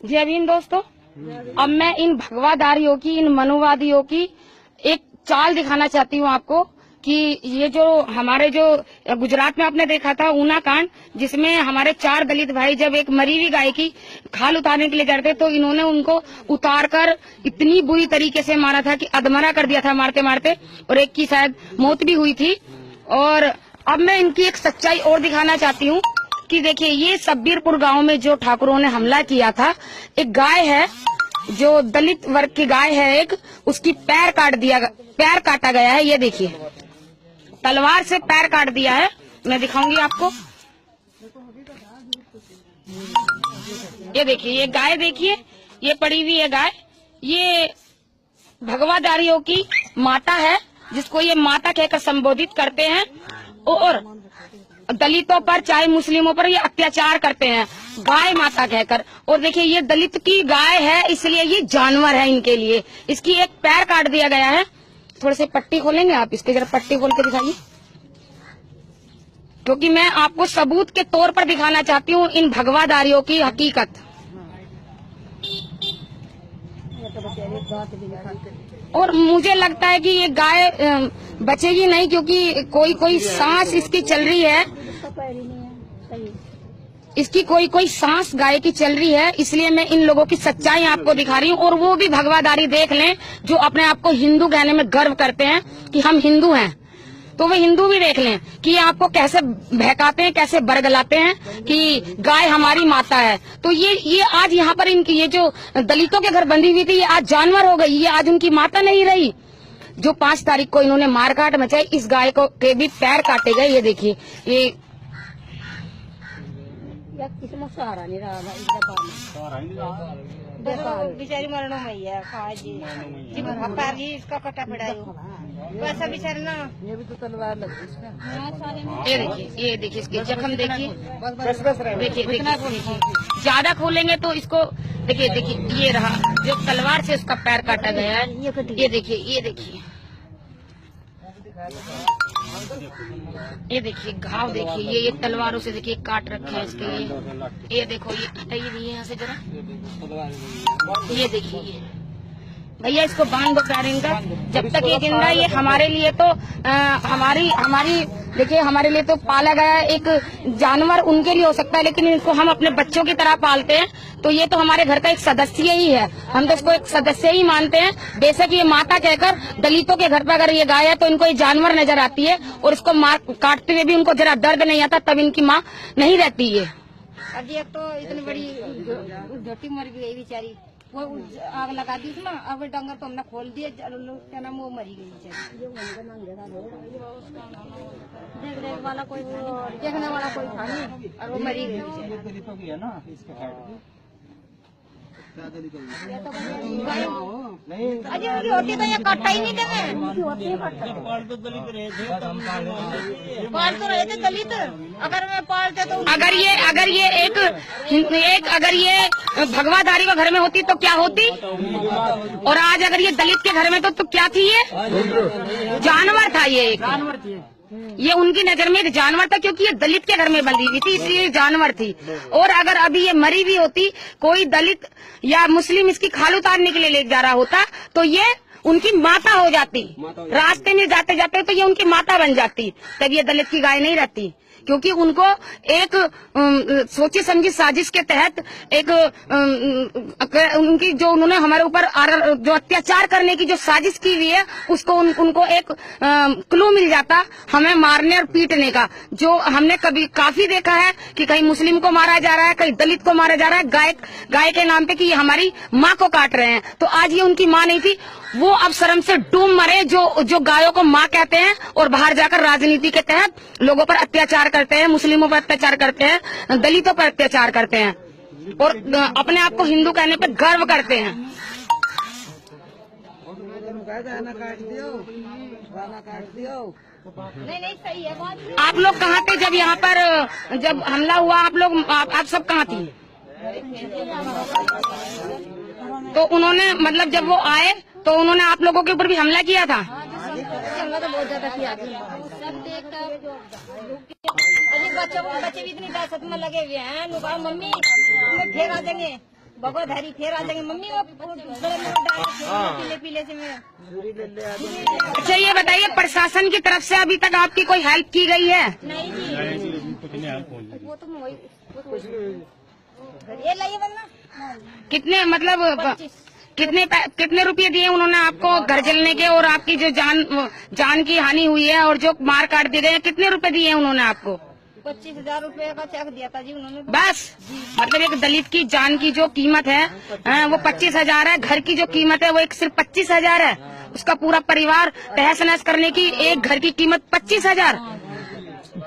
जय भीम दोस्तों। अब मैं इन भगवाधारियों की, इन मनुवादियों की एक चाल दिखाना चाहती हूँ आपको कि ये जो हमारे जो गुजरात में आपने देखा था ऊना कांड, जिसमें हमारे 4 दलित भाई जब एक मरी हुई गाय की खाल उतारने के लिए जा रहे थे तो इन्होंने उनको उतारकर इतनी बुरी तरीके से मारा था कि अधमरा कर दिया था मारते मारते, और एक की शायद मौत भी हुई थी। और अब मैं इनकी एक सच्चाई और दिखाना चाहती हूँ कि देखिए, ये सब्बीरपुर गांव में जो ठाकुरों ने हमला किया था, एक गाय है जो दलित वर्ग की गाय है, एक उसकी पैर काटा गया है। ये देखिए, तलवार से पैर काट दिया है। मैं दिखाऊंगी आपको। ये देखिए, ये गाय देखिए, ये पड़ी हुई है गाय। ये भगवाधारियों की माता है, जिसको ये माता कहकर संबोधित करते हैं, और दलितों पर चाहे मुस्लिमों पर ये अत्याचार करते हैं गाय माता कहकर। और देखिए, ये दलित की गाय है, इसलिए ये जानवर है इनके लिए। इसकी एक पैर काट दिया गया है। थोड़े से पट्टी खोलेंगे आप, इसके जरा पट्टी खोल के दिखाइए, क्योंकि मैं आपको सबूत के तौर पर दिखाना चाहती हूँ इन भगवाधारियों की हकीकत। और मुझे लगता है कि ये गाय बचेगी नहीं, क्योंकि कोई सांस इसकी चल रही है, इसकी कोई सांस गाय की चल रही है। इसलिए मैं इन लोगों की सच्चाई आपको दिखा रही हूँ। और वो भी भगवाधारी देख लें जो अपने आप को हिंदू कहने में गर्व करते हैं कि हम हिंदू हैं, तो वे हिंदू भी देख लें कि आपको कैसे बहकाते हैं, कैसे बरगलाते हैं कि गाय हमारी माता है। तो ये आज यहाँ पर इनकी ये जो दलितों के घर बंधी हुई थी, ये आज जानवर हो गई, ये आज उनकी माता नहीं रही। जो 5 तारीख को इन्होंने मारकाट मचाई, इस गाय को के भी पैर काटे गए। ये देखिए, ये सहारा नहीं रहा, बेचारी मरनो मैया पैर ही इसका कटा पड़ा है, वैसा बेचारा। ये भी तो तलवार लगी इसमें। ये देखिए इसके जख्म देखिए, देखिए ज्यादा खोलेंगे तो इसको देखिए ये रहा जो तलवार से उसका पैर काटा गया है। ये देखिए ये देखिए घाव देखिए, ये तलवारों से देखिए काट रखे हैं इसके। ये देखो, ये हटाइए भी यहाँ से जरा। ये देखिए भैया, इसको बांध दो पैर इनका, जब तक ये जिंदा है। ये हमारे लिए तो हमारी देखिए, हमारे लिए तो पाला गया एक जानवर उनके लिए हो सकता है, लेकिन इनको हम अपने बच्चों की तरह पालते हैं। तो ये तो हमारे घर का एक सदस्य ही है, हम तो इसको एक सदस्य ही मानते हैं। बेशक ये माता कहकर दलितों के घर पर अगर ये गाय है तो इनको ये जानवर नजर आती है, और इसको काटते हुए भी उनको जरा दर्द नहीं आता, तब इनकी माँ नहीं रहती है। अब ये तो इतनी बड़ी झोटी मर गई बेचारी, वो आग लगा दी थी ना, अब डंगर तो हमने खोल दिए, क्या नाम, वो मरी गई बेचारी। देखने वाला कोई था नहीं, और वो मरी गई बेचारी। अजी होती तो ये काटा ही नहीं देंगे, पाल तो रहे थे दलित। अगर मैं पालते तो अगर ये भगवाधारी के घर में होती तो क्या होती, और आज अगर ये दलित के घर में तो क्या थी, ये जानवर था। ये उनकी नजर में एक जानवर था, क्योंकि ये दलित के घर में बंधी हुई थी, इसलिए जानवर थी। और अगर अभी ये मरी भी होती, कोई दलित या मुस्लिम इसकी खाल उतारने के लिए ले जा रहा होता, तो ये उनकी माता हो जाती। रास्ते में जाते जाते तो ये उनकी माता बन जाती, तब ये दलित की गाय नहीं रहती। क्योंकि उनको एक सोची समझी साजिश के तहत एक उनकी जो उन्होंने हमारे ऊपर जो अत्याचार करने की जो साजिश की हुई है, उसको उनको एक क्लू मिल जाता हमें मारने और पीटने का। जो हमने कभी काफी देखा है कि कहीं मुस्लिम को मारा जा रहा है, कहीं दलित को मारा जा रहा है गाय के नाम पे कि ये हमारी माँ को काट रहे हैं। तो आज ये उनकी माँ नहीं थी, वो अब शर्म से डूब मरे जो गायों को माँ कहते हैं, और बाहर जाकर राजनीति के तहत लोगों पर अत्याचार करते हैं, मुस्लिमों पर अत्याचार करते हैं, दलितों पर अत्याचार करते हैं, और अपने आप को हिंदू कहने पर गर्व करते हैं। नहीं सही है। आप लोग कहाँ थे जब यहाँ पर जब हमला हुआ? आप सब कहाँ थी? तो उन्होंने मतलब जब वो आए तो उन्होंने आप लोगों के ऊपर भी हमला किया था? हमला तो बहुत ज्यादा किया। बच्चे भी इतनी दहशत में लगे हुए हैं, मम्मी तुम्हें फेर आ देंगे, भगवाधारी फिर आ जाएंगे मम्मी वो गले में डाल पीले पीले से में। अच्छा ये बताइए, प्रशासन की तरफ से अभी तक आपकी कोई हेल्प की गई है? नहीं जी, वो तो ये लाइए वरना कितने मतलब कितने रुपए दिए उन्होंने आपको घर जलने के, और आपकी जो जान की हानि हुई है और जो मार काट दिए गए, कितने रुपए दिए उन्होंने आपको? 25,000 रुपए का चेक दिया था जी उन्होंने। बस मतलब एक दलित की जान की जो कीमत है वो 25,000 है, घर की जो कीमत है वो एक सिर्फ 25,000 है, उसका पूरा परिवार तहस नहस करने की एक घर की कीमत 25,000।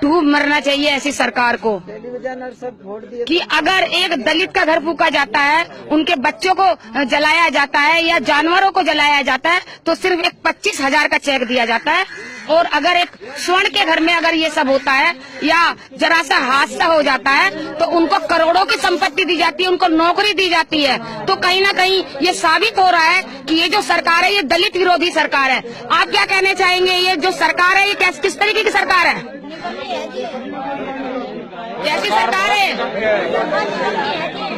डूब मरना चाहिए ऐसी सरकार को कि अगर एक दलित का घर फूका जाता है, उनके बच्चों को जलाया जाता है या जानवरों को जलाया जाता है तो सिर्फ एक 25,000 का चेक दिया जाता है, और अगर एक स्वर्ण के घर में अगर ये सब होता है या जरा सा हादसा हो जाता है तो उनको करोड़ों की संपत्ति दी जाती है, उनको नौकरी दी जाती है। तो कहीं ना कहीं ये साबित हो रहा है कि ये जो सरकार है ये दलित विरोधी सरकार है। आप क्या कहने चाहेंगे, ये जो सरकार है ये किस तरीके की सरकार है? कैसी सरकार है?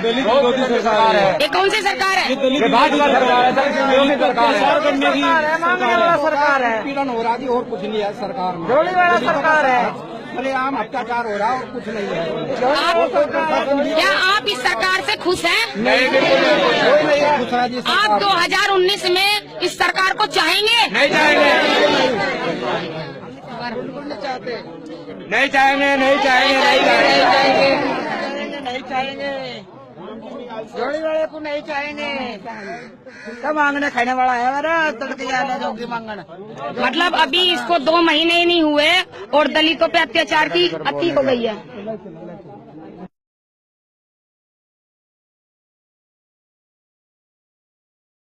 दलित विरोधी सरकार है। ये कौन सी सरकार है? दलित भाजपा सरकार है, प्रचार करने की सरकार है। पीड़न हो रहा थी और कुछ नहीं है सरकार में, जोड़ी वाला सरकार है, भले आम अत्याचार हो रहा है और कुछ नहीं है। क्या आप इस सरकार से खुश हैं? नहीं, कोई नहीं खुश है जी। आप 2019 में इस सरकार को चाहेंगे? नहीं चाहेंगे, नहीं चाहेंगे, नहीं चाहेंगे, नहीं चाहेंगे, जोड़ी वाले को नहीं चाहेंगे। सब मांगने खाने वाला है हमारा, तड़के जाने जोगी मांगना। मतलब अभी इसको 2 महीने ही नहीं हुए और दलितों पे अत्याचार की अति हो गई है।